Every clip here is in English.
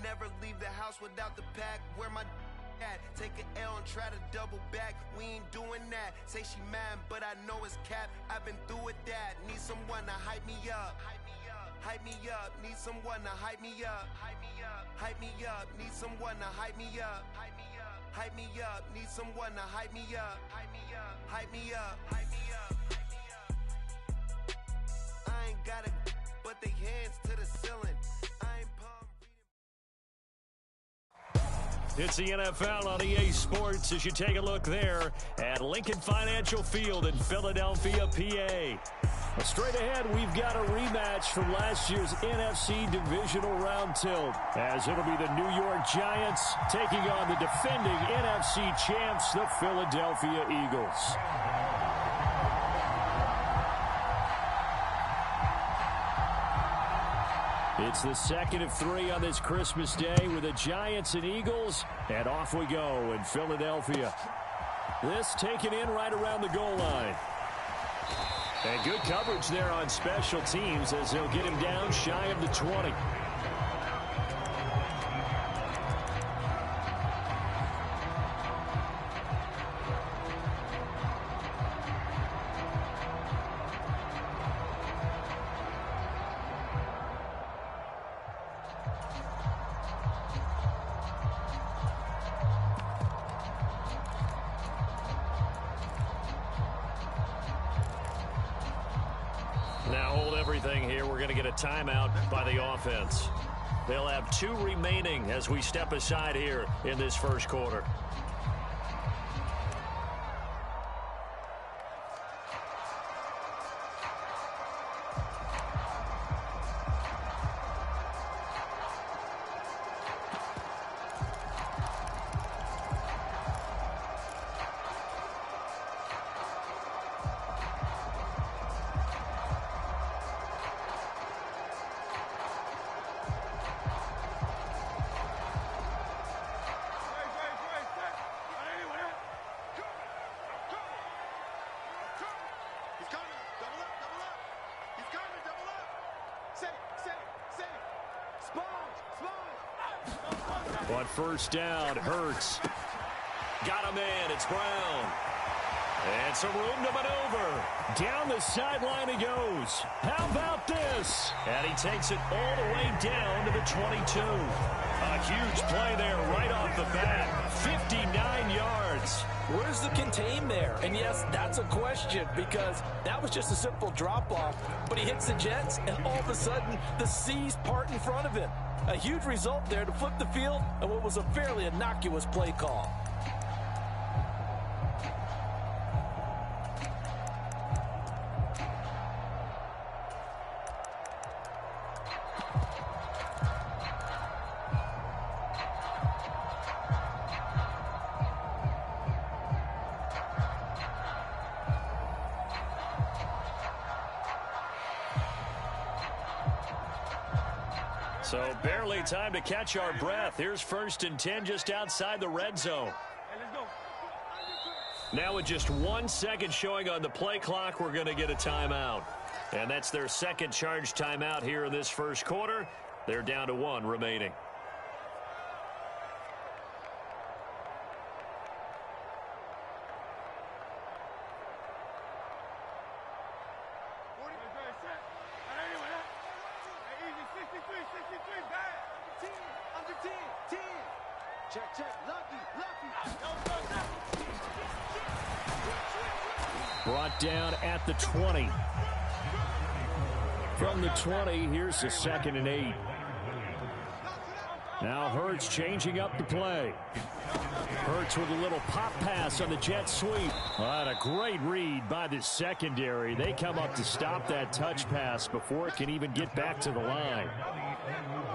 never leave the house without the pack. Where my at? Take an L and try to double back. We ain't doing that. Say she mad, but I know it's cap. I've been through with that. Need someone to hype me up. Hype me up. Need someone to hype me up. Hype me up. Hype me up. Need someone to hype me up. Hype me up. Hype me up. Need someone to hype me up. Hype me up. Hype me up. Hype me up. I ain't got it, but they hands to the ceiling. I ain't pumped. It's the NFL on EA Sports as you take a look there at Lincoln Financial Field in Philadelphia, PA. Straight ahead, we've got a rematch from last year's NFC Divisional Round Tilt, as it'll be the New York Giants taking on the defending NFC champs, the Philadelphia Eagles. It's the second of 3 on this Christmas Day with the Giants and Eagles, and off we go in Philadelphia. This taken in right around the goal line. And good coverage there on special teams as they'll get him down shy of the 20. Here, we're going to get a timeout by the offense. They'll have 2 remaining as we step aside here in this first quarter. On first down, Hurts. Got him in. It's Brown. And some room to maneuver. Down the sideline he goes. How about this? And he takes it all the way down to the 22. A huge play there right off the bat. 59 yards. Where's the contain there? And yes, that's a question because that was just a simple drop-off. But he hits the Jets, and all of a sudden, the seas part in front of him. A huge result there to flip the field and what was a fairly innocuous play call. So barely time to catch our breath. Here's 1st and 10 just outside the red zone. Now with just 1 second showing on the play clock, we're going to get a timeout. And that's their second charge timeout here in this first quarter. They're down to 1 remaining. Brought down at the 20. From the 20, here's the 2nd and 8. Now Hurts changing up the play. Hurts with a little pop pass on the jet sweep. What a great read by the secondary. They come up to stop that touch pass before it can even get back to the line.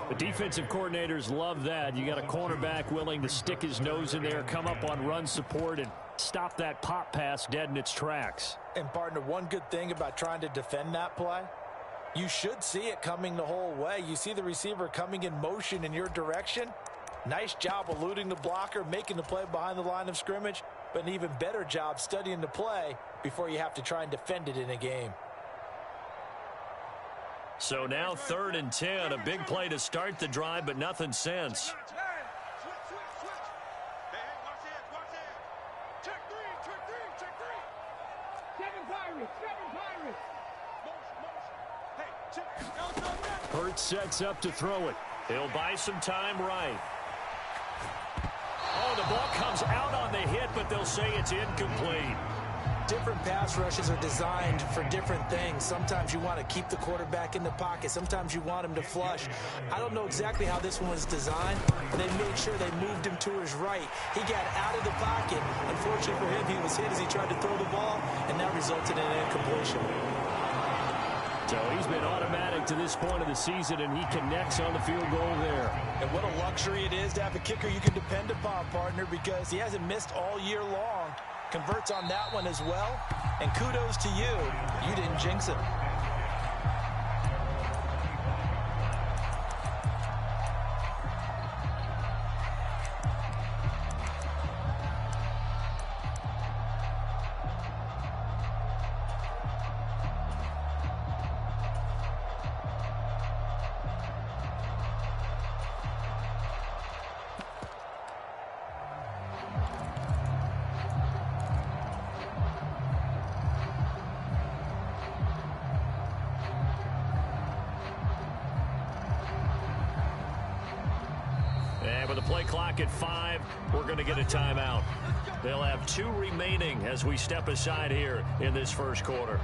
The defensive coordinators love that. You got a cornerback willing to stick his nose in there, come up on run support, and stop that pop pass dead in its tracks. And partner, one good thing about trying to defend that play, you should see it coming the whole way. You see the receiver coming in motion in your direction. Nice job eluding the blocker, making the play behind the line of scrimmage, but an even better job studying the play before you have to try and defend it in a game. So now 3rd and 10. A big play to start the drive, but nothing since. Hurts sets up to throw it. He'll buy some time right. Oh, the ball comes out on the hit, but they'll say it's incomplete. Different pass rushes are designed for different things. Sometimes you want to keep the quarterback in the pocket. Sometimes you want him to flush. I don't know exactly how this one was designed, but they made sure they moved him to his right. He got out of the pocket. Unfortunately for him, he was hit as he tried to throw the ball, and that resulted in an incompletion. So he's been automatic to this point of the season, and he connects on the field goal there. And what a luxury it is to have a kicker you can depend upon, partner, because he hasn't missed all year long. Converts on that one as well. And kudos to you. You didn't jinx it. And with the play clock at 5, we're going to get a timeout. They'll have 2 remaining as we step aside here in this first quarter.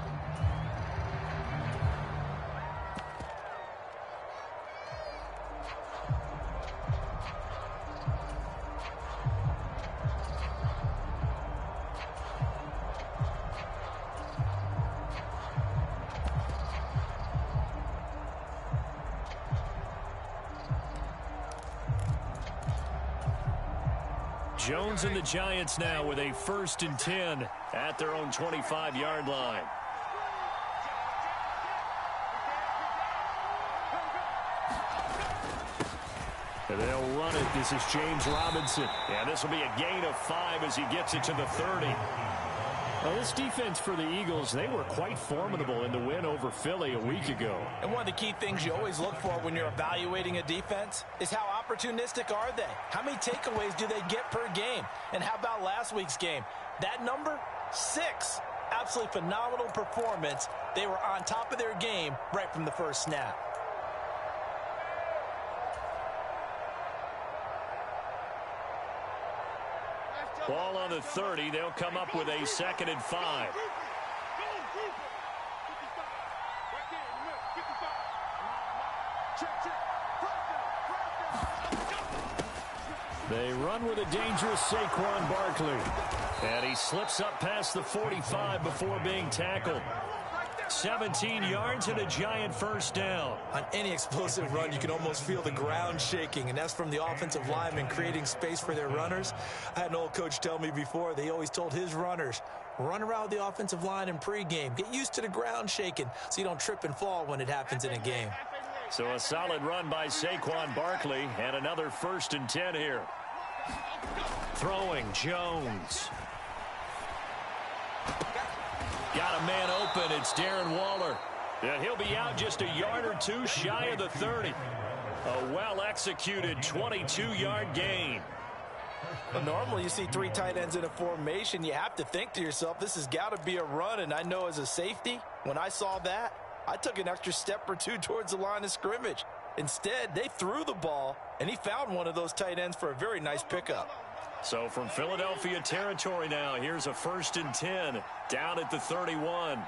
Jones and the Giants now with a 1st and 10 at their own 25-yard line. And they'll run it. This is James Robinson. And this will be a gain of 5 as he gets it to the 30. Well, this defense for the Eagles, they were quite formidable in the win over Philly a week ago. And one of the key things you always look for when you're evaluating a defense is how opportunistic are they? How many takeaways do they get per game? And how about last week's game? That number, 6. Absolutely phenomenal performance. They were on top of their game right from the first snap. Ball on the 30. They'll come up with a 2nd and 5. They run with a dangerous Saquon Barkley. And he slips up past the 45 before being tackled. 17 yards and a Giant 1st down. On any explosive run, you can almost feel the ground shaking, and that's from the offensive linemen creating space for their runners. I had an old coach tell me before, they always told his runners, run around the offensive line in pregame. Get used to the ground shaking so you don't trip and fall when it happens in a game. So a solid run by Saquon Barkley, and another 1st and 10 here. Throwing, Jones. Got a man open. It's Darren Waller. And he'll be out just a yard or 2 shy of the 30. A well-executed 22-yard gain. Well, normally you see 3 tight ends in a formation. You have to think to yourself, this has got to be a run. And I know as a safety, when I saw that, I took an extra step or 2 towards the line of scrimmage. Instead, they threw the ball, and he found one of those tight ends for a very nice pickup. So from Philadelphia territory now, here's a 1st and 10 down at the 31.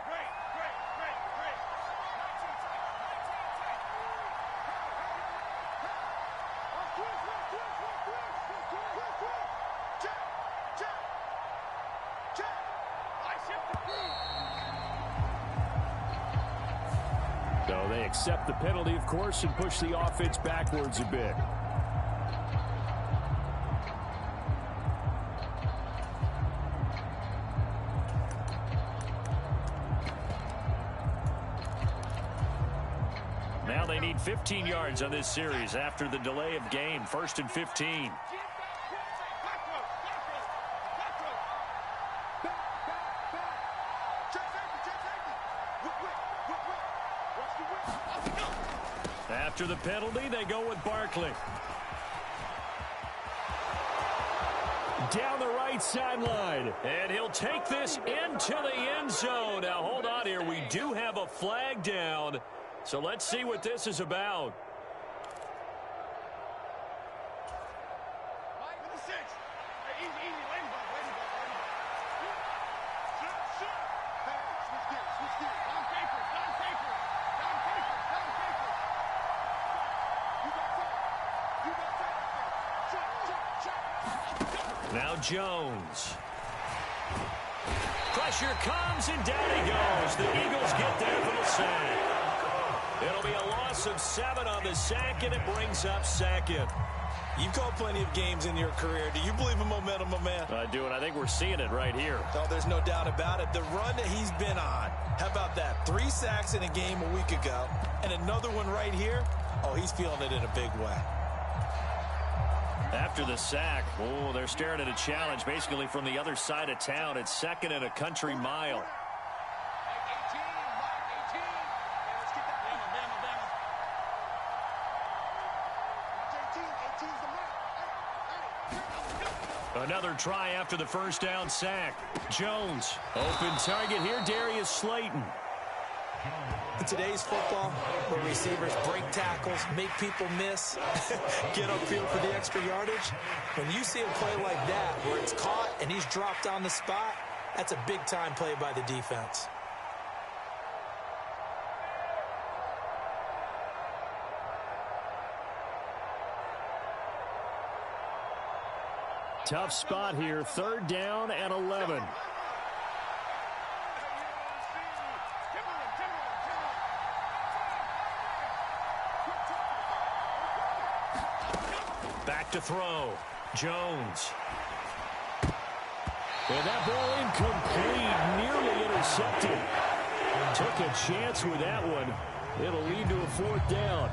So they accept the penalty, of course, and push the offense backwards a bit. Now they need 15 yards on this series after the delay of game. 1st and 15. After the penalty, they go with Barkley. Down the right sideline. And he'll take this into the end zone. Now, hold on here. We do have a flag down. So let's see what this is about. Now Jones. Pressure comes, and down he goes. The Eagles get there for the sack. It'll be a loss of 7 on the sack, and it brings up second. You've called plenty of games in your career. Do you believe in momentum, my man? I do, and I think we're seeing it right here. Oh, there's no doubt about it. The run that he's been on. How about that? 3 sacks in a game a week ago, and another one right here. Oh, he's feeling it in a big way. After the sack, oh, they're staring at a challenge basically from the other side of town. It's 2nd and a country mile. Another try after the first down sack. Jones, open target here, Darius Slayton. In today's football, where receivers break tackles, make people miss, get upfield for the extra yardage, when you see a play like that where it's caught and he's dropped on the spot, that's a big-time play by the defense. Tough spot here, 3rd down and 11. Back to throw. Jones. And that ball incomplete, nearly intercepted. Took a chance with that one. It'll lead to a 4th down.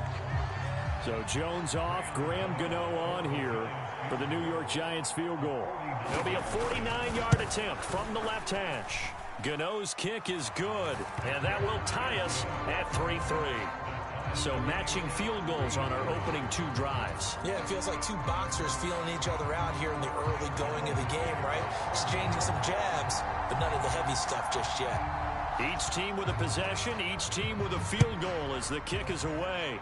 So Jones off, Graham Gano on here for the New York Giants field goal. It'll be a 49-yard attempt from the left hash. Gano's kick is good, and that will tie us at 3-3. So matching field goals on our opening 2 drives. Yeah, it feels like 2 boxers feeling each other out here in the early going of the game, right? Exchanging some jabs, but none of the heavy stuff just yet. Each team with a possession, each team with a field goal as the kick is away.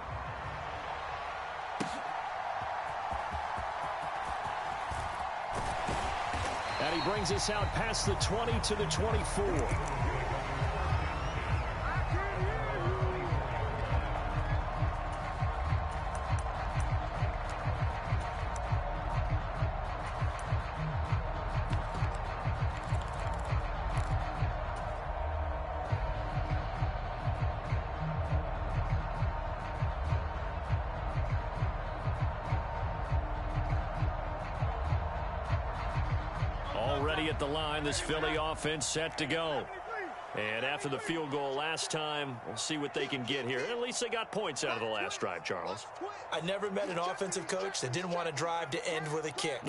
And he brings us out past the 20 to the 24. Already at the line, this Philly offense set to go. And after the field goal last time, we'll see what they can get here. At least they got points out of the last drive, Charles. I never met an offensive coach that didn't want to drive to end with a kick.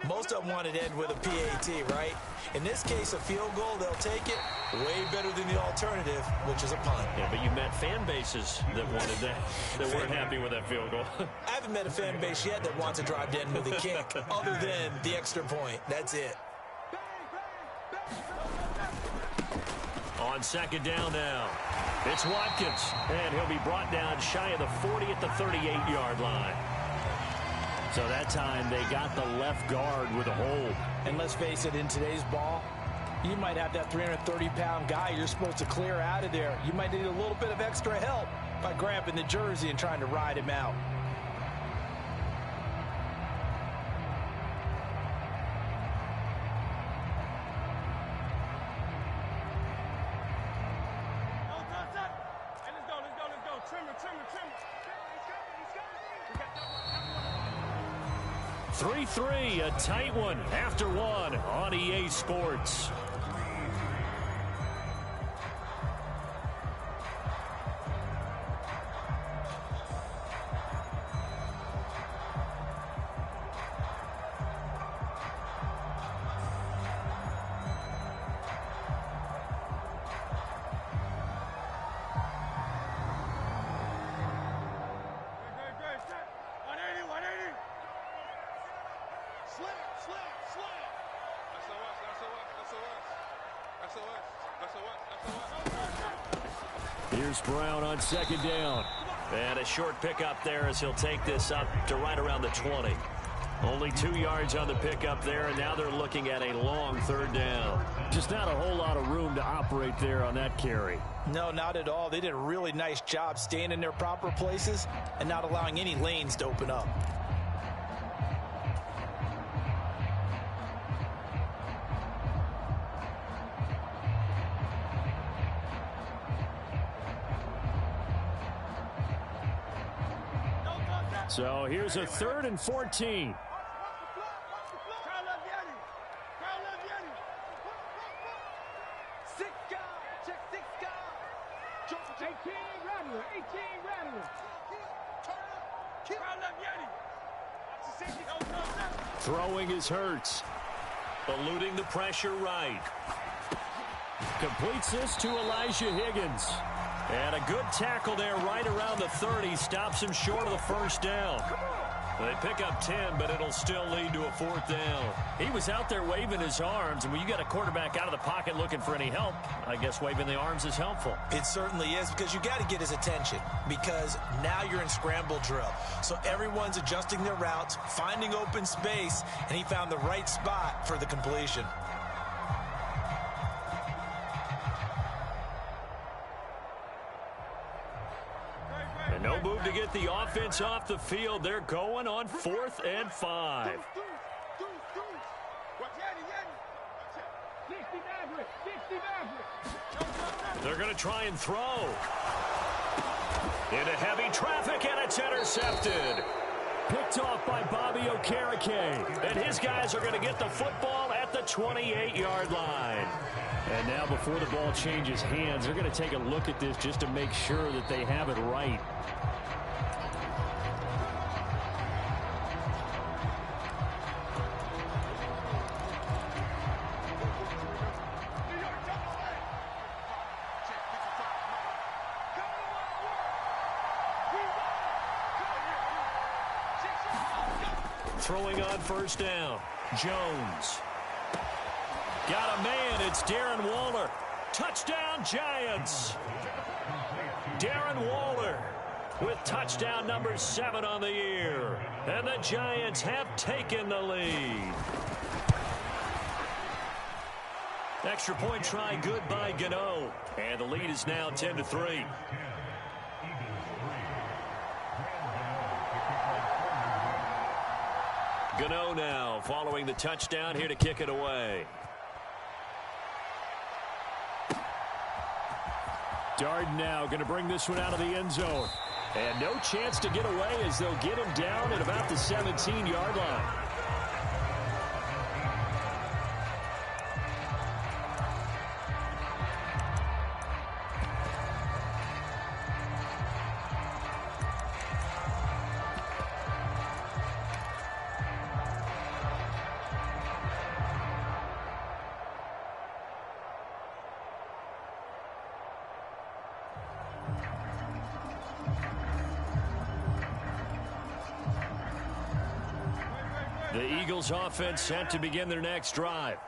Most of them wanted to end with a PAT, right? In this case, a field goal, they'll take it. Way better than the alternative, which is a punt. Yeah, but you met fan bases that wanted that, that weren't happy with that field goal. I haven't met a fan base yet that wants to drive to end with a kick, other than the extra point. That's it. On 2nd down now, it's Watkins, and he'll be brought down shy of the 40 at the 38-yard line. So that time they got the left guard with a hold. And let's face it, in today's ball, you might have that 330-pound guy you're supposed to clear out of there. You might need a little bit of extra help by grabbing the jersey and trying to ride him out. Three, 3-3, a tight one after one on EA Sports. Here's Brown on second down. And a short pickup there as he'll take this up to right around the 20. Only 2 yards on the pickup there, and now they're looking at a long third down. Just not a whole lot of room to operate there on that carry. No, not at all. They did a really nice job staying in their proper places and not allowing any lanes to open up. So here's a 3rd and 14. Throwing is Hurts. Eluding the pressure right. Completes this to Elijah Higgins. And a good tackle there right around the 30. Stops him short of the first down. They pick up 10, but it'll still lead to a 4th down. He was out there waving his arms, and when you got a quarterback out of the pocket looking for any help, I guess waving the arms is helpful. It certainly is, because you got to get his attention, because now you're in scramble drill. So everyone's adjusting their routes, finding open space, and he found the right spot for the completion. And no move to get the offense off the field. They're going on 4th and 5. They're going to try and throw. Into heavy traffic, and it's intercepted. Picked off by Bobby Okereke. And his guys are going to get the football at the 28-yard line. And now before the ball changes hands, they're going to take a look at this just to make sure that they have it right. Throwing on first down. Jones. Got a man. It's Darren Waller. Touchdown, Giants. Darren Waller with touchdown number 7 on the year. And the Giants have taken the lead. Extra point try good by Gano. And the lead is now 10-3. Gano now following the touchdown here to kick it away. Darden now going to bring this one out of the end zone. And no chance to get away as they'll get him down at about the 17-yard line. The Eagles offense set to begin their next drive.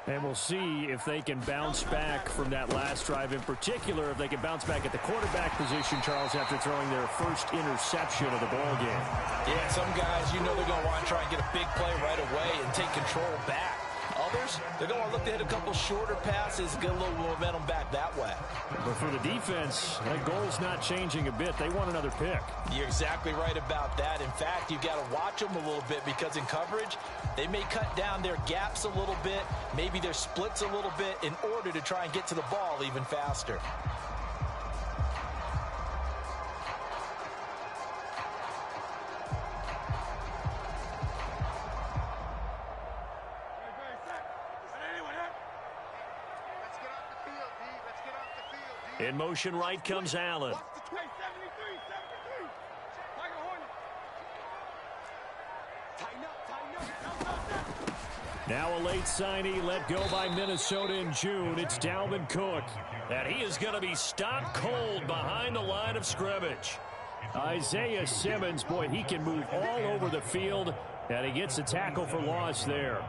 And we'll see if they can bounce back from that last drive. In particular, if they can bounce back at the quarterback position, Charles, after throwing their first interception of the ball game. Yeah, some guys, you know they're going to want to try and get a big play right away and take control back. Others, they're going to look to hit a couple shorter passes, get a little momentum back that way. But for the defense, that goal's not changing a bit. They want another pick. You're exactly right about that. In fact, you've got to watch them a little bit because in coverage, they may cut down their gaps a little bit, maybe their splits a little bit in order to try and get to the ball even faster. In motion right comes Allen. Now a late signee let go by Minnesota in June. It's Dalvin Cook. And he is going to be stopped cold behind the line of scrimmage. Isaiah Simmons, boy, he can move all over the field. And he gets a tackle for loss there.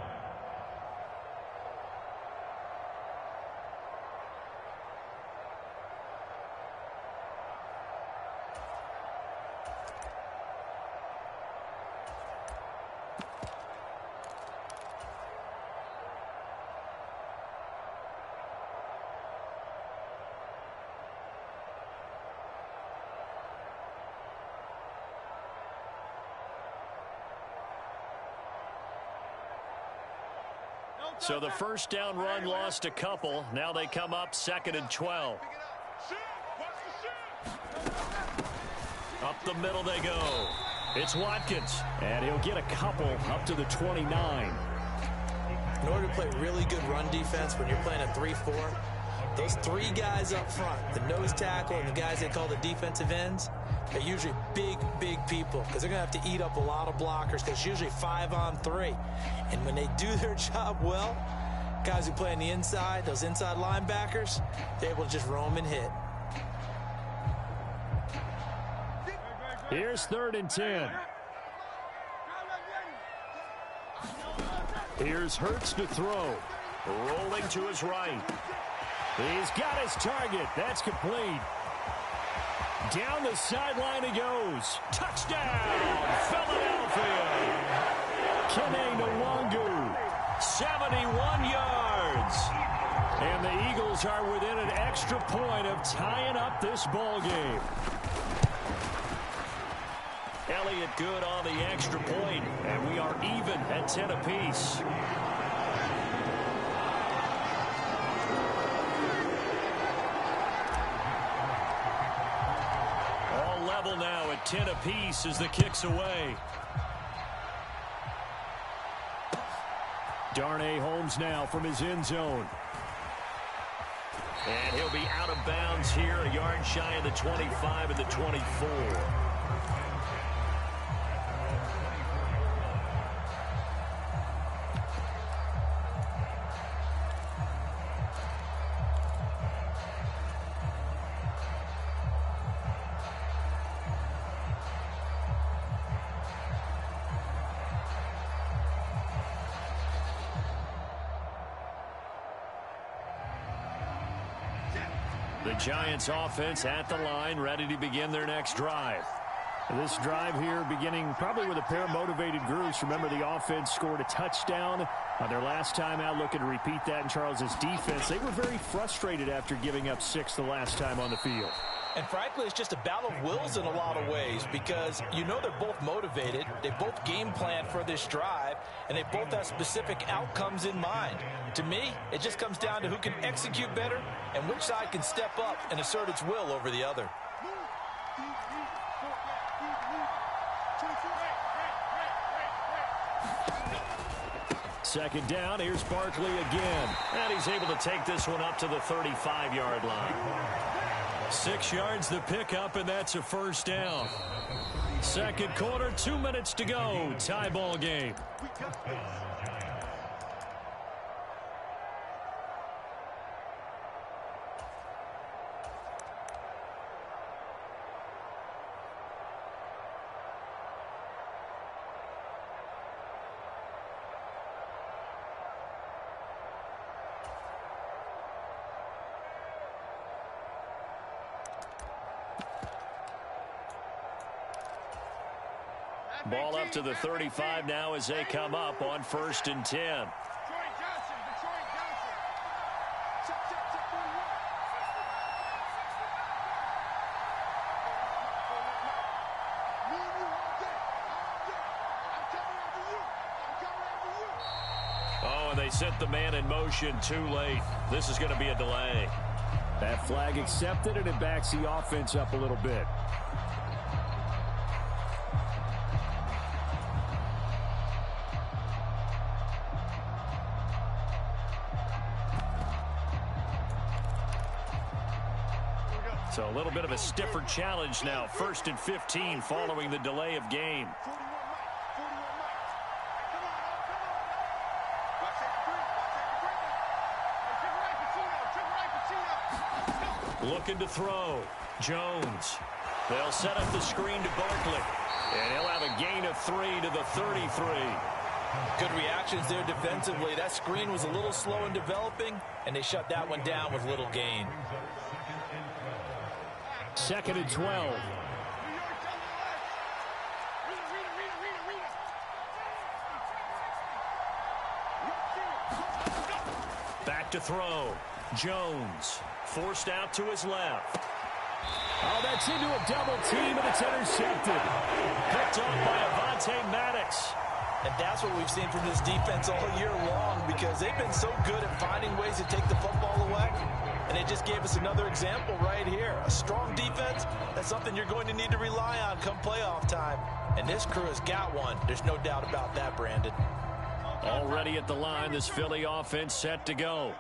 So the first down run lost a couple. Now they come up 2nd and 12. Up the middle they go. It's Watkins. And he'll get a couple up to the 29. In order to play really good run defense when you're playing a 3-4, those three guys up front, the nose tackle and the guys they call the defensive ends, they're usually big people because they're going to have to eat up a lot of blockers because it's usually 5-on-3. And when they do their job well, guys who play on the inside, those inside linebackers, they're able to just roam and hit. Here's 3rd and 10. Here's Hurts to throw. Rolling to his right. He's got his target. That's complete. Down the sideline he goes. Touchdown, Philadelphia. Kene Nwangu, 71 yards. And the Eagles are within an extra point of tying up this ball game. Elliott good on the extra point, and we are even at 10 apiece. All level now at 10 apiece as the kick's away. Darnay Holmes now from his end zone. And he'll be out of bounds here, a yard shy of the 25 and the 24. The Giants offense at the line, ready to begin their next drive. This drive here beginning probably with a pair of motivated groups. Remember, the offense scored a touchdown on their last time out, looking to repeat that in Charles's defense. They were very frustrated after giving up 6 the last time on the field. And frankly, it's just a battle of wills in a lot of ways because you know they're both motivated. They both game plan for this drive, and they both have specific outcomes in mind. To me, it just comes down to who can execute better and which side can step up and assert its will over the other. Second down, here's Barkley again. And he's able to take this one up to the 35-yard line. 6 yards the pickup, and that's a first down. Second quarter, 2 minutes to go. Tie ball game. Ball up to the 35 now as they come up on 1st and 10. Oh, and they set the man in motion too late. This is going to be a delay. That flag accepted, and it backs the offense up a little bit. So a little bit of a stiffer challenge now. 1st and 15 following the delay of game. Looking to throw. Jones. They'll set up the screen to Barkley. And he'll have a gain of 3 to the 33. Good reactions there defensively. That screen was a little slow in developing, and they shut that one down with little gain. 2nd and 12. Back to throw. Jones forced out to his left. Oh, that's into a double team, and it's intercepted. Picked off by Avonte Maddox. And that's what we've seen from this defense all year long, because they've been so good at finding ways to take the football away. And they just gave us another example right here. A strong defense, that's something you're going to need to rely on come playoff time. And this crew has got one. There's no doubt about that, Brandon. Already at the line, this Philly offense set to go.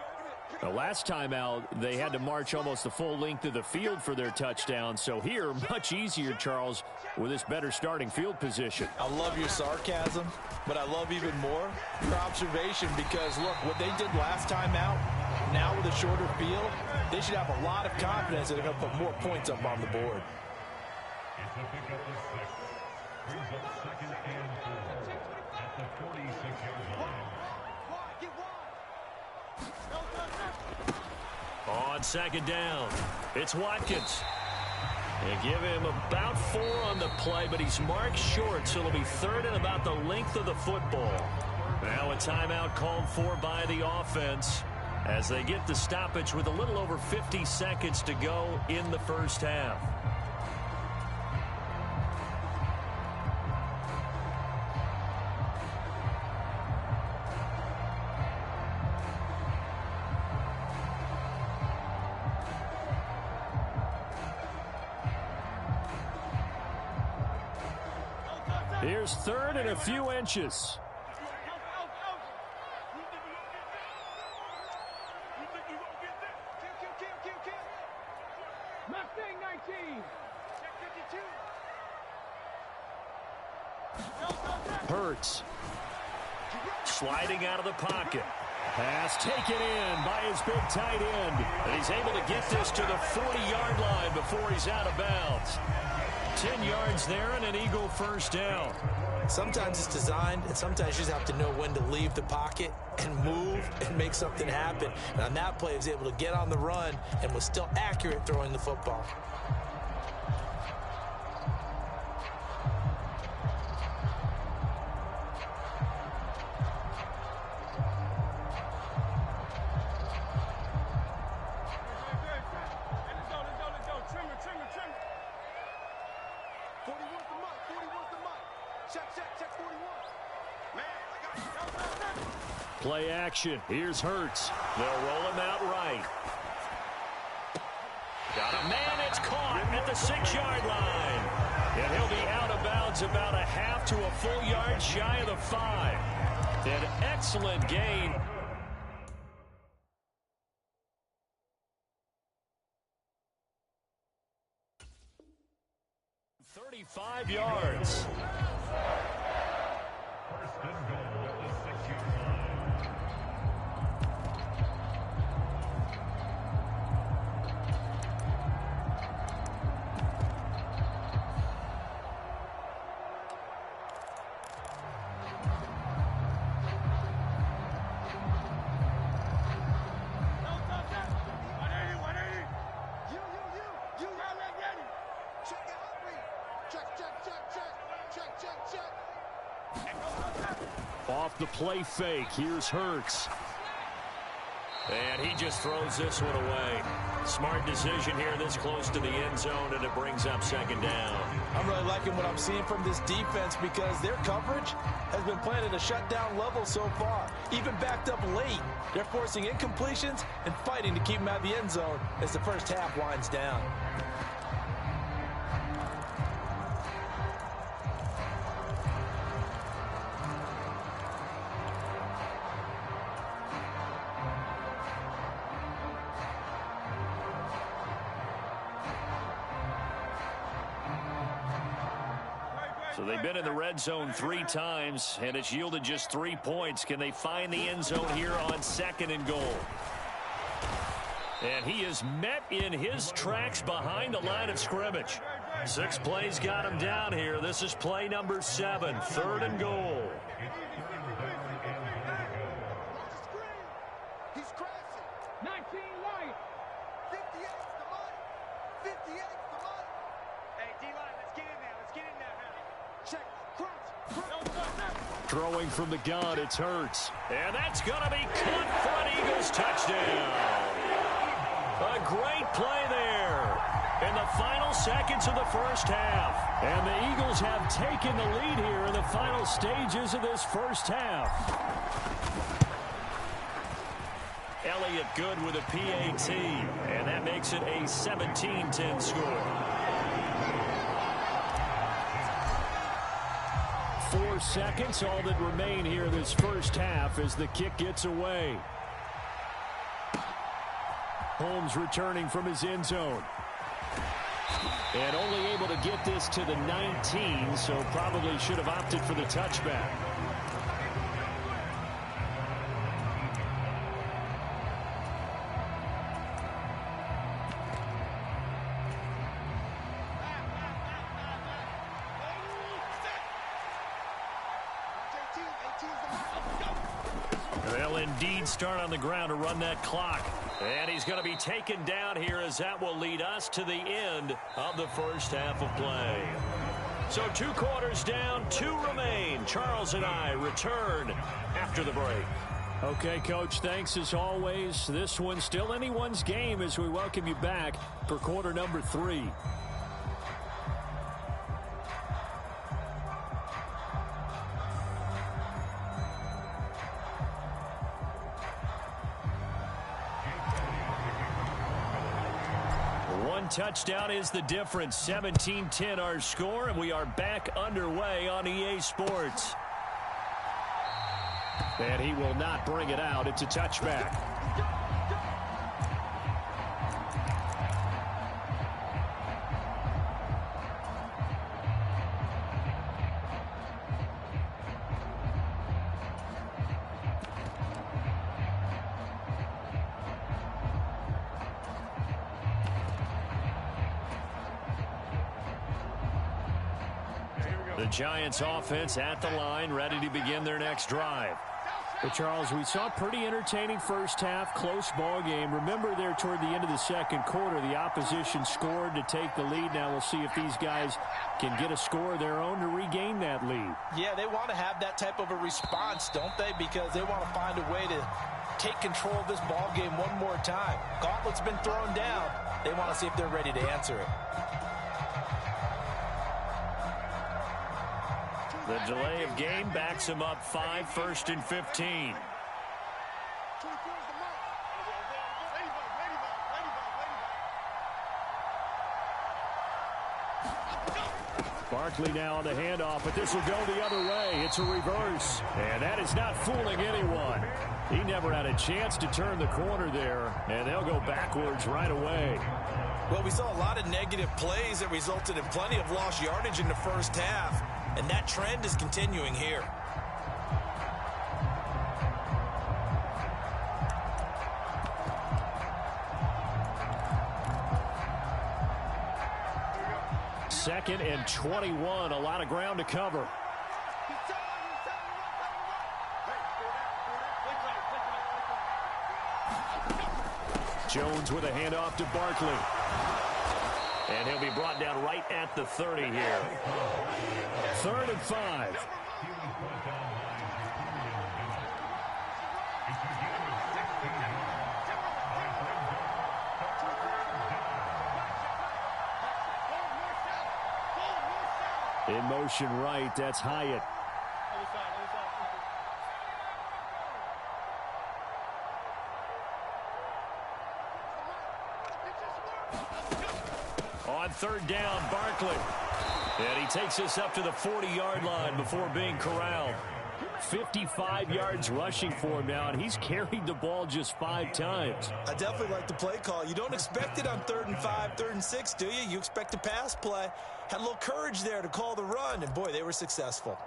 The last time out, they had to march almost the full length of the field for their touchdown. So here, much easier, Charles, with this better starting field position. I love your sarcasm, but I love even more your observation, because, look, what they did last time out, now with a shorter field, they should have a lot of confidence that they're going to put more points up on the board. On 2nd down, it's Watkins. They give him about 4 on the play, but he's marked short, so it'll be 3rd and about the length of the football. Now a timeout called for by the offense as they get the stoppage with a little over 50 seconds to go in the first half. Here's 3rd and a few inches. Hurts. Sliding out of the pocket. Pass taken in by his big tight end. And he's able to get this to the 40-yard line before he's out of bounds. 10 yards there and an Eagle first down. Sometimes it's designed, and sometimes you just have to know when to leave the pocket and move and make something happen. And on that play, he was able to get on the run and was still accurate throwing the football. Play action. Here's Hurts. They'll roll him out right. Got a man. It's caught at the 6-yard line. And he'll be out of bounds about a half to a full yard shy of the 5. An excellent gain. $35 yards. Off the play fake, here's Hurts. And he just throws this one away. Smart decision here this close to the end zone, and it brings up 2nd down. I'm really liking what I'm seeing from this defense, because their coverage has been playing at a shutdown level so far. Even backed up late, they're forcing incompletions and fighting to keep them out of the end zone as the first half winds down. So they've been in the red zone 3 times, and it's yielded just 3 points. Can they find the end zone here on 2nd and goal? And he is met in his tracks behind the line of scrimmage. 6 plays got him down here. This is play number 7, 3rd and goal. He's crashing. 19 right. 58's the money. 58's the money. Hey, D-line, let's get in there. Let's get in there, man. Check. Crunch. Throwing from the gun, it's Hurts. And that's going to be caught for an Eagles touchdown. A great play there in the final seconds of the first half. And the Eagles have taken the lead here in the final stages of this first half. Elliott good with a PAT, and that makes it a 17-10 score. 4 seconds, all that remain here this first half as the kick gets away. Holmes returning from his end zone. And only able to get this to the 19, so probably should have opted for the touchback. They'll indeed start on the ground to run that clock. And he's going to be taken down here as that will lead us to the end of the first half of play. So 2 quarters down, 2 remain. Charles and I return after the break. Okay, Coach, thanks as always. This one's still anyone's game as we welcome you back for quarter number 3. Touchdown is the difference. 17-10 our score, and we are back underway on EA Sports. And he will not bring it out. It's a touchback. The Giants offense at the line, ready to begin their next drive. But Charles, we saw a pretty entertaining first half, close ball game. Remember there toward the end of the second quarter, the opposition scored to take the lead. Now we'll see if these guys can get a score of their own to regain that lead. Yeah, they want to have that type of a response, don't they? Because they want to find a way to take control of this ball game one more time. Gauntlet's been thrown down. They want to see if they're ready to answer it. The delay of game backs him up 5, 1st and 15. Barkley now on the handoff, but this will go the other way. It's a reverse, and that is not fooling anyone. He never had a chance to turn the corner there, and they'll go backwards right away. Well, we saw a lot of negative plays that resulted in plenty of lost yardage in the first half. And that trend is continuing here. Second and 21, a lot of ground to cover. Jones with a handoff to Barkley. And he'll be brought down right at the 30 here. 3rd and 5. In motion right, that's Hyatt. On 3rd down, Barkley. And he takes us up to the 40-yard line before being corralled. 55 yards rushing for him now, and he's carried the ball just 5 times. I definitely like the play call. You don't expect it on 3rd and 5, 3rd and 6, do you? You expect a pass play. Had a little courage there to call the run, and boy, they were successful.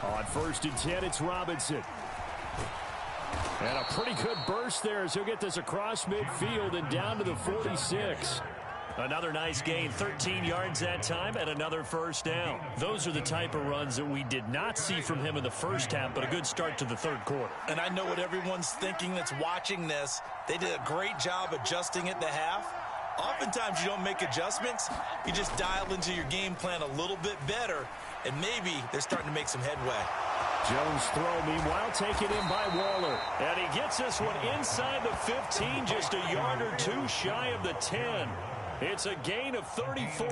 On 1st and 10, it's Robinson. And a pretty good burst there as he'll get this across midfield and down to the 46. Another nice gain, 13 yards that time, and another first down. Those are the type of runs that we did not see from him in the first half, but a good start to the third quarter. And I know what everyone's thinking that's watching this. They did a great job adjusting at the half. Oftentimes you don't make adjustments. You just dial into your game plan a little bit better, and maybe they're starting to make some headway. Jones' throw, meanwhile, taken in by Waller. And he gets this one inside the 15, just a yard or two shy of the 10. It's a gain of 34.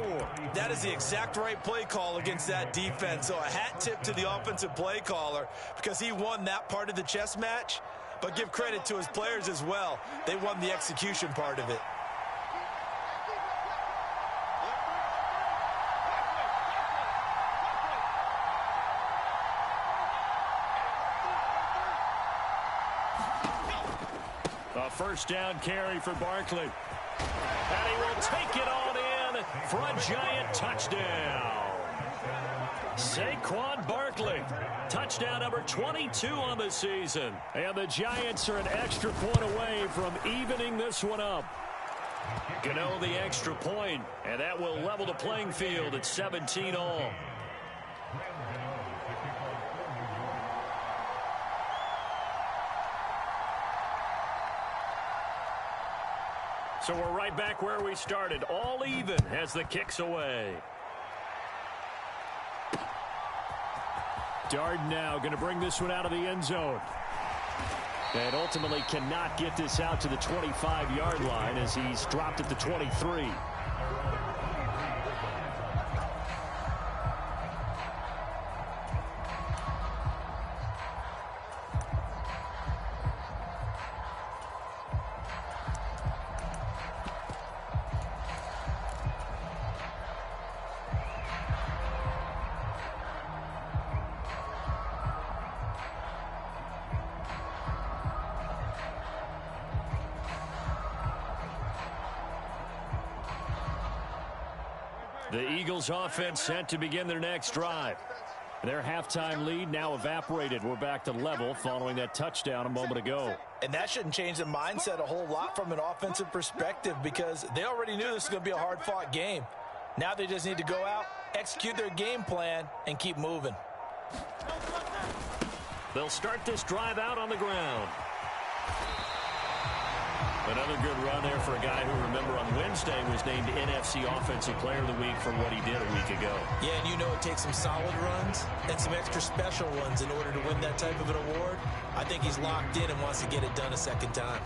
That is the exact right play call against that defense. So a hat tip to the offensive play caller because he won that part of the chess match. But give credit to his players as well. They won the execution part of it. A first down carry for Barkley. And he will take it on in for a Giant touchdown. Saquon Barkley, touchdown number 22 on the season. And the Giants are an extra point away from evening this one up. Gano the extra point, and that will level the playing field at 17 all. So we're right back where we started, all even as the kick's away. Darden now going to bring this one out of the end zone. And ultimately cannot get this out to the 25-yard line as he's dropped at the 23. The Eagles offense set to begin their next drive. Their halftime lead now evaporated. We're back to level following that touchdown a moment ago. And that shouldn't change the mindset a whole lot from an offensive perspective because they already knew this was going to be a hard-fought game. Now they just need to go out, execute their game plan, and keep moving. They'll start this drive out on the ground. Another good run there for a guy who, remember, on Wednesday was named NFC Offensive Player of the Week for what he did a week ago. Yeah, and you know it takes some solid runs and some extra special ones in order to win that type of an award. I think he's locked in and wants to get it done a second time.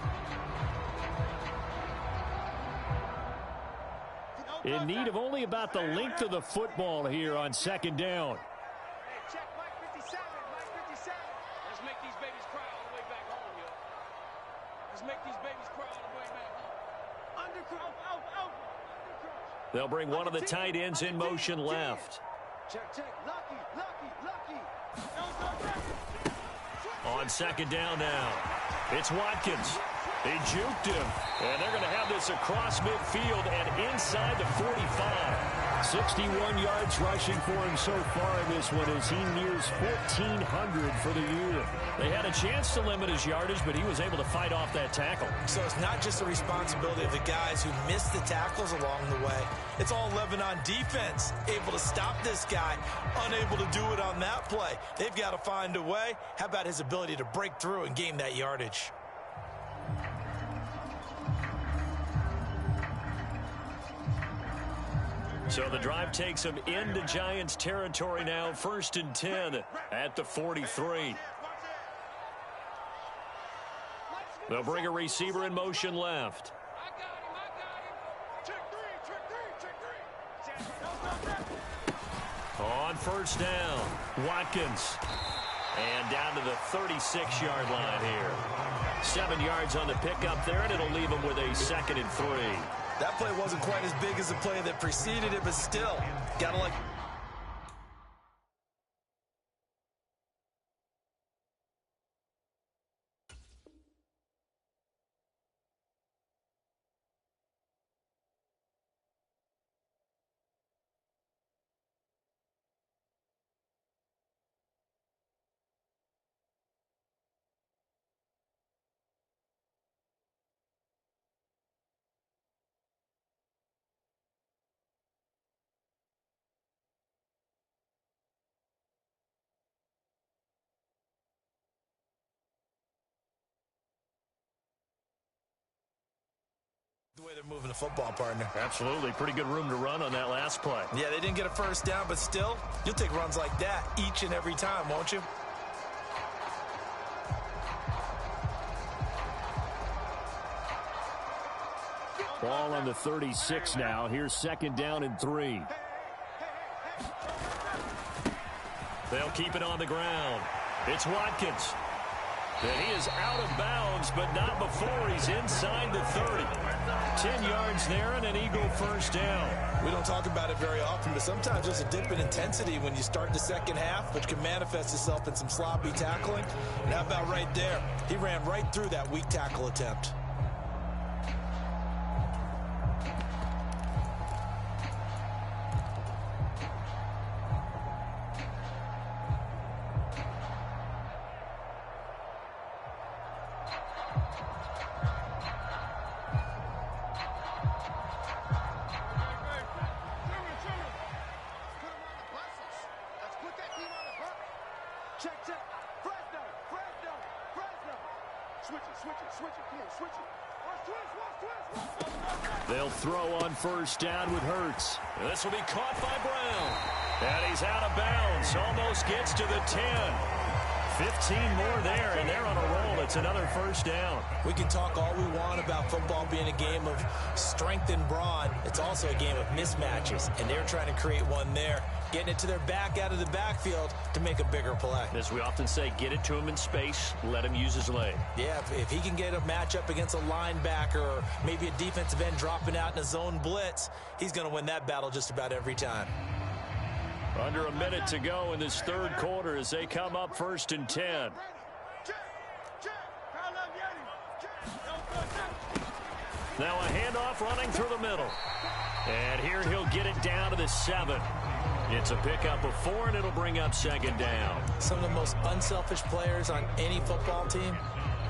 In need of only about the length of the football here on second down. Check Mike 57, Mike 57. Let's make these babies cry all the way back home, yo. Let's make these babies cry all the way back home. Undercross. They'll bring one of the tight ends in motion left. Check. Lucky. On second down now, it's Watkins. He juked him, and they're going to have this across midfield and inside the 45. 61 yards rushing for him so far in this one as he nears 1,400 for the year. They had a chance to limit his yardage, but he was able to fight off that tackle. So it's not just the responsibility of the guys who missed the tackles along the way. It's all Lebanon defense, able to stop this guy, unable to do it on that play. They've got to find a way. How about his ability to break through and gain that yardage? So the drive takes him into Giants territory now, 1st and 10 at the 43. They'll bring a receiver in motion left. I got him. Check three. On first down, Watkins. And down to the 36-yard line here. 7 yards on the pickup there, and it'll leave him with a 2nd and 3. That play wasn't quite as big as the play that preceded it, but still, gotta like the way they're moving the football, partner. Absolutely. Pretty good room to run on that last play. Yeah, they didn't get a first down, but still, you'll take runs like that each and every time, won't you? Ball on the 36 now. Here's second down and 3. They'll keep it on the ground. It's Watkins. And he is out of bounds, but not before he's inside the 30. 10 yards there and an Eagle first down. We don't talk about it very often, but sometimes there's a dip in intensity when you start the second half, which can manifest itself in some sloppy tackling. And how about right there? He ran right through that weak tackle attempt. They'll throw on first down with Hurts. This will be caught by Brown. And he's out of bounds. Almost gets to the 10. 15 more there, and they're on a roll. It's another first down. We can talk all we want about football being a game of strength and brawn. It's also a game of mismatches, and they're trying to create one there, getting it to their back out of the backfield to make a bigger play. As we often say, get it to him in space, let him use his leg. Yeah, if he can get a matchup against a linebacker or maybe a defensive end dropping out in a zone blitz, he's going to win that battle just about every time. Under a minute to go in this third quarter as they come up first and 10. Now a handoff running through the middle. And here he'll get it down to the 7. It's a pickup of 4, and it'll bring up second down. Some of the most unselfish players on any football team,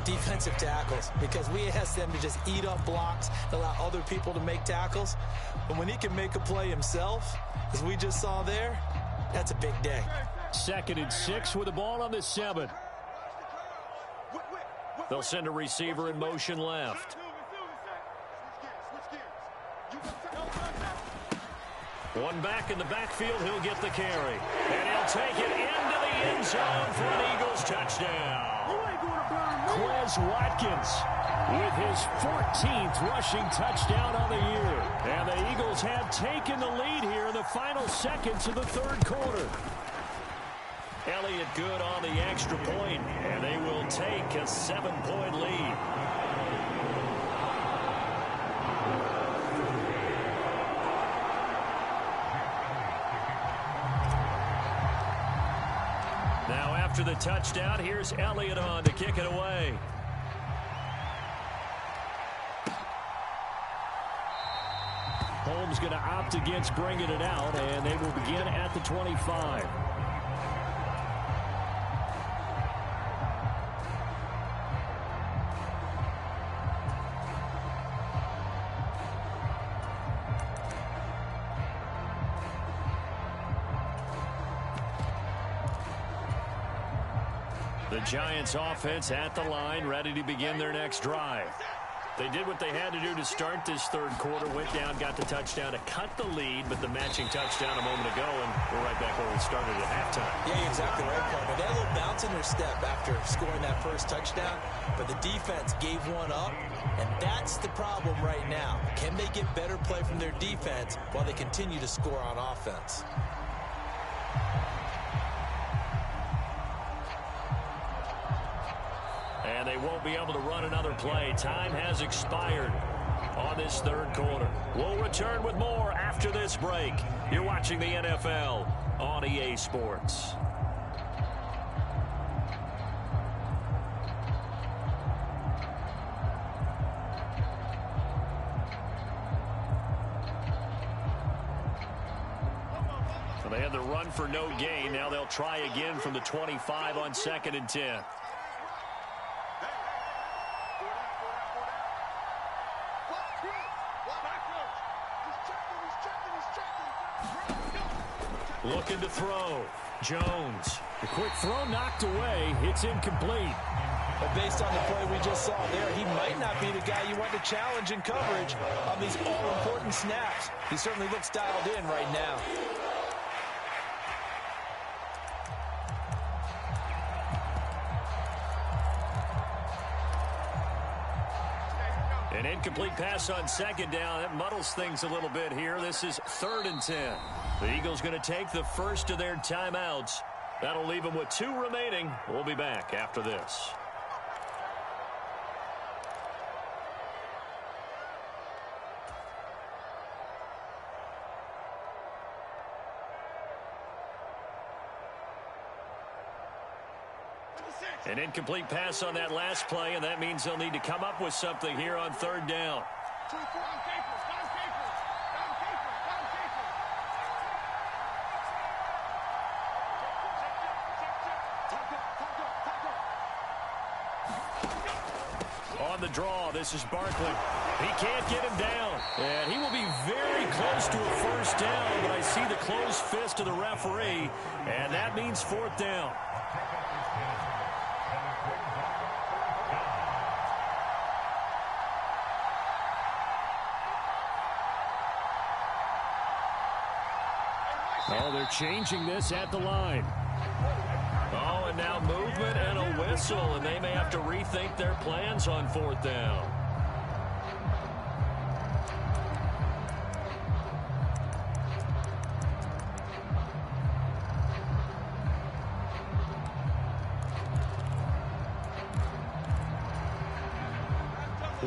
defensive tackles, because we ask them to just eat up blocks, allow other people to make tackles. But when he can make a play himself, as we just saw there, that's a big day. Second and 6 with the ball on the 7. They'll send a receiver in motion left. One back in the backfield, he'll get the carry. And he'll take it into the end zone for an Eagles touchdown. Quez Watkins with his 14th rushing touchdown on the year. And the Eagles have taken the lead here in the final seconds of the third quarter. Elliott good on the extra point, and they will take a 7-point lead. Now after the touchdown, here's Elliott on to kick it away. Holmes going to opt against bringing it out, and they will begin at the 25. The Giants offense at the line, ready to begin their next drive. They did what they had to do to start this third quarter, went down, got the touchdown to cut the lead, but the matching touchdown a moment ago, and we're right back where we started at halftime. Yeah, you're exactly right, partner. They had a little bounce in their step after scoring that first touchdown, but the defense gave one up, and that's the problem right now. Can they get better play from their defense while they continue to score on offense? And they won't be able to run another play. Time has expired on this third quarter. We'll return with more after this break. You're watching the NFL on EA Sports. So they had the run for no gain. Now they'll try again from the 25 on 2nd and 10. Looking to throw. Jones. The quick throw knocked away. It's incomplete. But based on the play we just saw there, he might not be the guy you want to challenge in coverage on these all-important snaps. He certainly looks dialed in right now. An incomplete pass on second down. That muddles things a little bit here. This is 3rd and 10. The Eagles going to take the first of their timeouts. That'll leave them with 2 remaining. We'll be back after this. An incomplete pass on that last play, and that means they'll need to come up with something here on 3rd down. On the draw, this is Barkley. He can't get him down, and he will be very close to a first down, but I see the closed fist of the referee, and that means 4th down. Oh, they're changing this at the line. Oh, and now movement and a whistle, and they may have to rethink their plans on 4th down.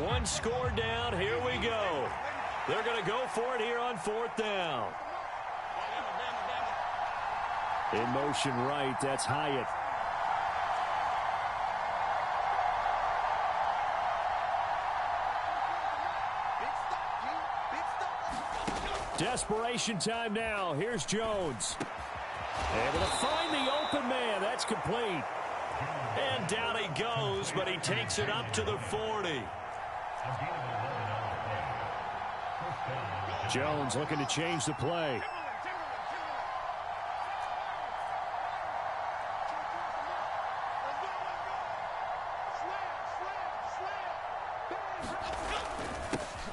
One score down. Here we go. They're going to go for it here on 4th down. In motion right, that's Hyatt. Desperation time now. Here's Jones. Able to find the open man. That's complete. And down he goes, but he takes it up to the 40. Jones looking to change the play.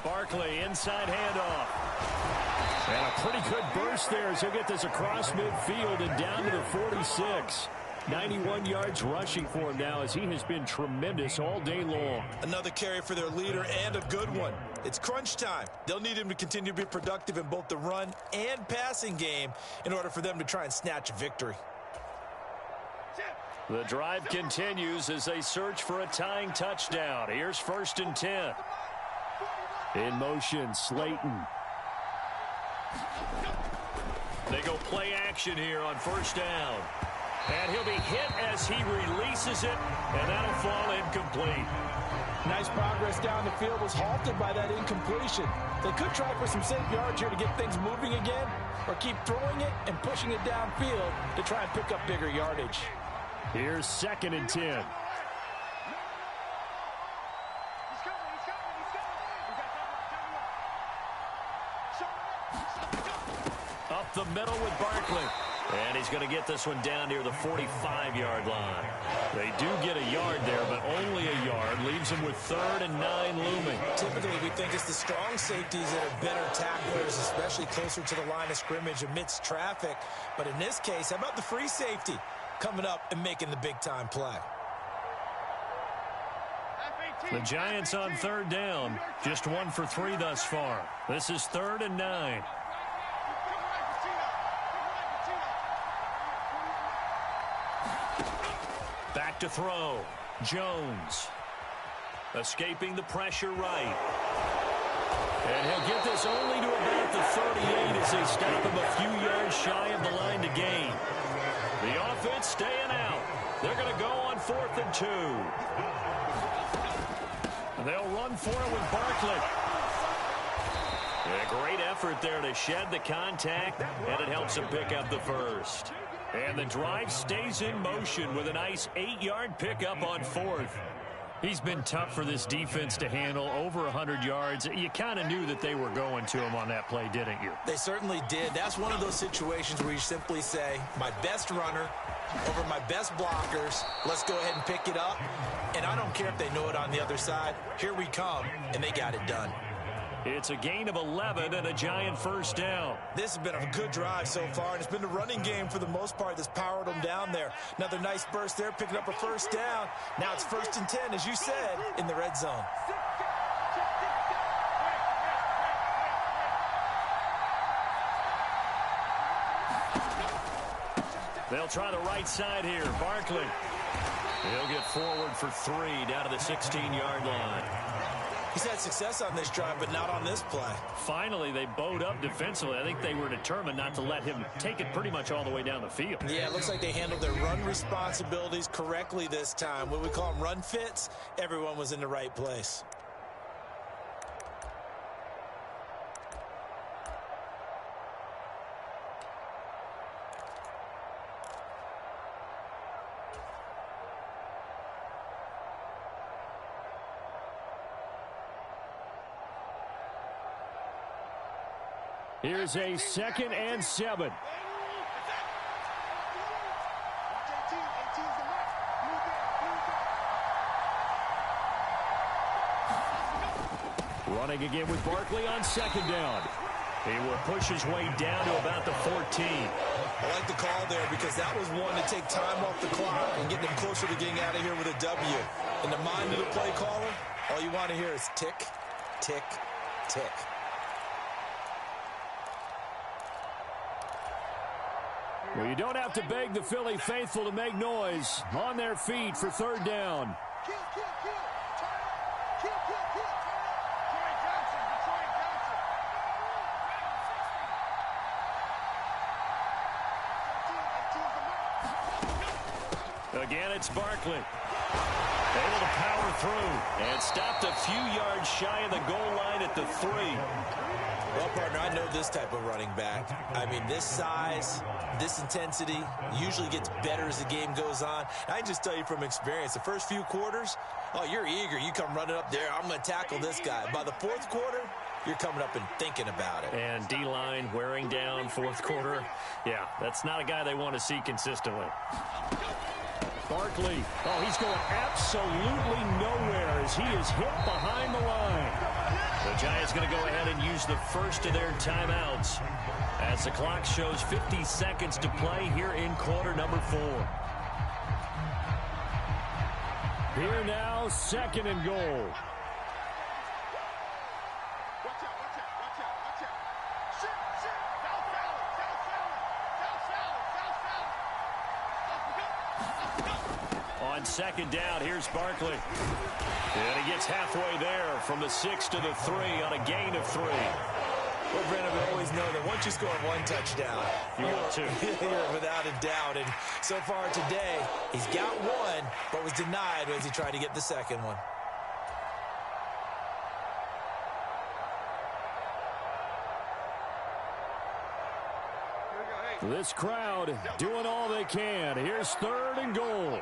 Barkley, inside handoff. And a pretty good burst there as he'll get this across midfield and down to the 46. 91 yards rushing for him now as he has been tremendous all day long. Another carry for their leader and a good one. It's crunch time. They'll need him to continue to be productive in both the run and passing game in order for them to try and snatch a victory. The drive continues as they search for a tying touchdown. Here's 1st and 10. In motion, Slayton. They go play action here on 1st down. And he'll be hit as he releases it, and that'll fall incomplete. Nice progress down the field was halted by that incompletion. They could try for some safe yards here to get things moving again, or keep throwing it and pushing it downfield to try and pick up bigger yardage. Here's 2nd and 10. Up the middle with Barkley. And he's going to get this one down near the 45-yard line. They do get a yard there, but only a yard. Leaves them with 3rd and 9 looming. Typically, we think it's the strong safeties that are better tacklers, especially closer to the line of scrimmage amidst traffic. But in this case, how about the free safety coming up and making the big-time play? The Giants on 3rd down. Just 1 for 3 thus far. This is 3rd and 9. Back to throw. Jones. Escaping the pressure right. And he'll get this only to about the 38 as they stop him a few yards shy of the line to gain. The offense staying out. They're going to go on 4th and 2. They'll run for it with Barkley. A great effort there to shed the contact, and it helps him pick up the first. And the drive stays in motion with a nice 8-yard pickup on 4th. He's been tough for this defense to handle, over 100 yards. You kind of knew that they were going to him on that play, didn't you? They certainly did. That's one of those situations where you simply say, my best runner over my best blockers. Let's go ahead and pick it up. And I don't care if they know it on the other side. Here we come, and they got it done. It's a gain of 11 and a Giant first down. This has been a good drive so far, and it's been the running game for the most part that's powered them down there. Another nice burst there, picking up a first down. Now it's 1st and 10, as you said, in the red zone. They'll try the right side here. Barkley. He'll get forward for 3 down to the 16-yard line. He's had success on this drive, but not on this play. Finally, they bowed up defensively. I think they were determined not to let him take it pretty much all the way down the field. Yeah, it looks like they handled their run responsibilities correctly this time. What we call them run fits, everyone was in the right place. Here's a 2nd and 7. Running again with Barkley on 2nd down. He will push his way down to about the 14. I like the call there because that was one to take time off the clock and get them closer to getting out of here with a W. In the mind of the play caller, all you want to hear is tick, tick, tick. Well, you don't have to beg the Philly faithful to make noise. On their feet for 3rd down. Kill. Detroit Johnson. Again, it's Barkley. Able to power through and stopped a few yards shy of the goal line at the 3. Well, partner, I know this type of running back. I mean, this size, this intensity usually gets better as the game goes on. I can just tell you from experience, the first few quarters, oh, you're eager. You come running up there, I'm going to tackle this guy. By the 4th quarter, you're coming up and thinking about it. And D-line wearing down 4th quarter. Yeah, that's not a guy they want to see consistently. Barkley. Oh, he's going absolutely nowhere as he is hit behind the line. The Giants going to go ahead and use the first of their timeouts as the clock shows 50 seconds to play here in quarter number 4. Here now, 2nd and goal. On 2nd down, here's Barkley. And he gets halfway there from the 6 to the 3 on a gain of 3. Well, Brandon, we always know that once you score 1 touchdown, you want 2. You're without a doubt. And so far today, he's got 1, but was denied as he tried to get the 2nd one. This crowd doing all they can. Here's 3rd and goal.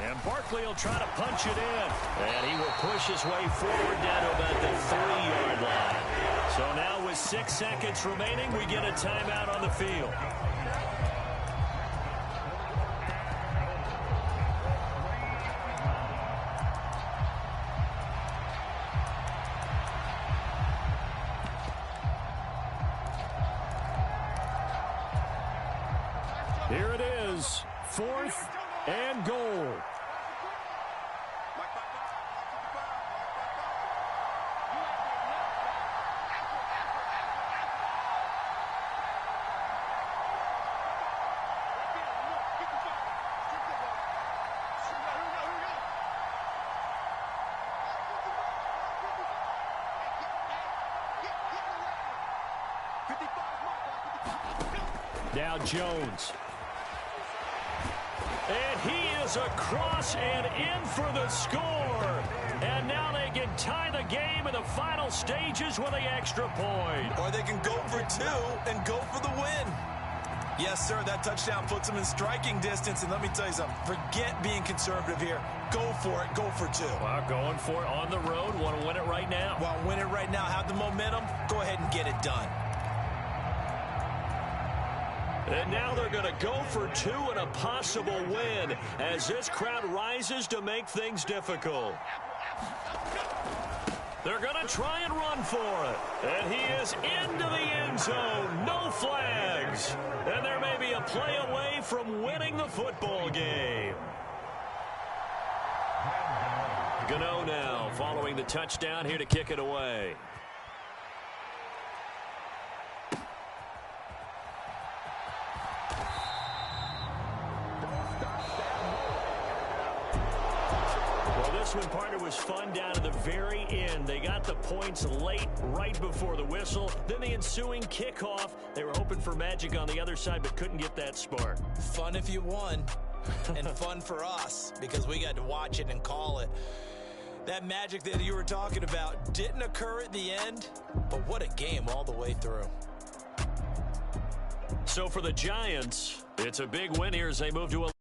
And Barkley will try to punch it in. And he will push his way forward down to about the 3-yard line. So now with 6 seconds remaining, we get a timeout on the field. Here it is, 4th and goal. Now Jones. And he is across and in for the score. And now they can tie the game in the final stages with the extra point. Or they can go for 2 and go for the win. Yes, sir. That touchdown puts them in striking distance. And let me tell you something. Forget being conservative here. Go for it. Go for two. Well, going for it on the road. Want to win it right now. Want to win it right now. Have the momentum. Go ahead and get it done. And now they're going to go for two and a possible win as this crowd rises to make things difficult. They're going to try and run for it. And he is into the end zone. No flags. And there may be a play away from winning the football game. Gano now following the touchdown here to kick it away. This one, partner, was fun down to the very end. They got the points late, right before the whistle. Then the ensuing kickoff. They were hoping for magic on the other side, but couldn't get that spark. Fun if you won, and fun for us, because we got to watch it and call it. That magic that you were talking about didn't occur at the end, but what a game all the way through. So for the Giants, it's a big win here as they move to a